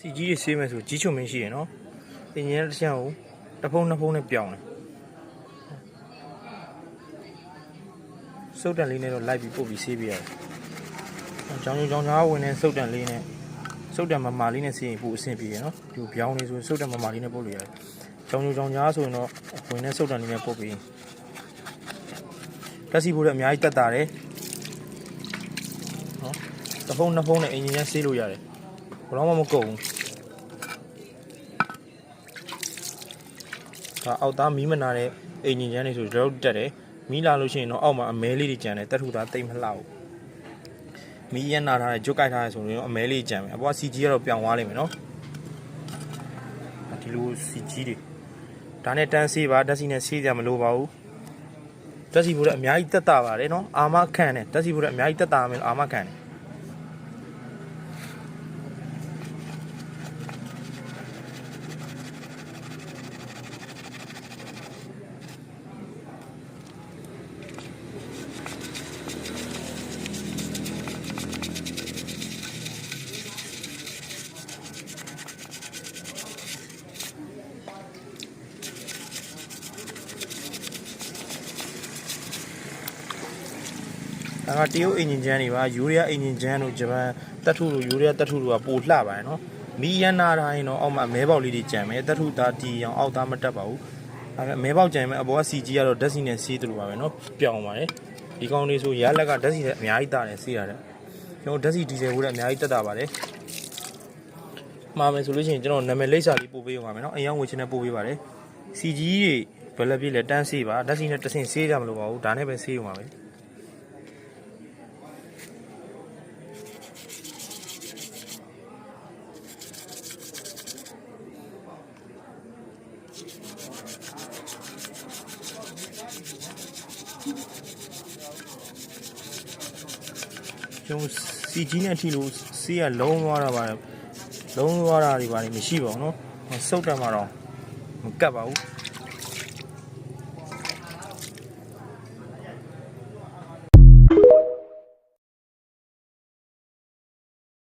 စီကြီးတွေဆေးမယ်ဆိုကြီးချုံမင်းရှိရနော်အင်ဂျင်တစ်ချမ်းကိုတစ်ဖုံးနှစ်ဖုံးနဲ့ပြောင်းတယ်စုပ်တန်လေးနဲ့တော့လိုက်ပြီးပုတ်ပြီးဆေးပြရတယ်ကြောင်သားဝင်တဲ့စုပ်တန်လေးနဲ့စုပ်တန်မမာလေးနဲ့ဆေးရင်ပိုအဆင်ပြေရနော်ဒီပြောင်းနေဆိုစုပ်တန်မမာလေးနဲ့ပုတ်လို့ရတယ်ကြောင်သားဆိုရင်တော့ဝင်တဲ့စုပ်တန်လေးနဲ့ပုတ်ပြီးတက်စီဖို့လည်းအများကြီးတက်တာတယ်နော်တစ်ဖုံးနှစ်ဖုံးနဲ့အင်ဂျင်ဆေးလို့ရတယ်ဘယ်တော့မှမကုန်ဘူးဒါအောက်သားမီးမနာတဲ့အင်ဂျင်ချမ်းတွေဆိုတော့တက်တယ်မီးလာလို့ရှိရင်တော့အောက်မှာအမဲလေးတွေကျန်တယ်တက်ထူတာတိတ်မလှဘူးမီးရနာထားတဲ့ကြွတ်ကြိုက်ထားတဲ့ဆိုရင်တော့အမဲလေးကျန်မယ်အပေါ်ကစီကြီးကတော့ပြောင်းသွားလိမ့်မယ်နော်ဒီလိုစီကြီးတွေဒါနဲ့တန်းဆေးပါဓာတ်ဆီနဲ့ဆေးကြမလို့ပါဘူးဓာတ်ဆီဖို့လည်းအများကြီးတက်တာပါတယ်နော်အာမခံတယ်ဓာတ်ဆီဖို့လည်းအများကြီးတက်တာမယ်အာမခံတယ်ဒါကတရုတ်အင်ဂျင်ချမ်းတွေပါယူရီးယားအင်ဂျင်ချမ်းတို့ဂျပန်တက်ထုတို့ယူရီးယားတက်ထုတို့ကပိုလှပါတယ်နော်မီးရနာထားရင်တော့အောက်မှာမဲပေါက်လေးတွေကျန်မယ်တက်ထုသားတီအောင်အောက်သားမတက်ပါဘူးဒါပေမဲ့မဲပေါက်ကျန်မယ်အပေါ်ကစီကြီးကတော့ဓာတ်ဆီနဲ့ဆေးတူပါပဲနော်ပြောင်းပါတယ်ဒီကောင်လေးဆိုရလက်ကဓာတ်ဆီနဲ့အများကြီးတာတယ်ဆေးရတယ်ကျွန်တော်ဓာတ်ဆီဒီဇယ်ကိုလည်းအများကြီးတက်တာပါတယ်မှာမယ်ဆိုလို့ရှိရင်ကျွန်တော်နာမည်လိပ်စာလေးပို့ပေးရမှာမယ်နော်အရင်ဝေချင်တဲ့ပို့ပေးပါတယ်စီကြီးတွေဘယ်လက်ပြည့်လဲတန်းဆေးပါဓာတ်ဆီနဲ့တဆင့်ဆေးကြမလို့ပါဘူးဒါနဲ့ပဲဆေးရမှာပဲကျွန်တော်စီကြီးနဲ့အထီလို့ဆေးကလုံးသွားတာပါလုံးသွားတာတွေပါမရှိပါဘူးเนาะစုပ်တက်မှာတော့မကတ်ပါဘူး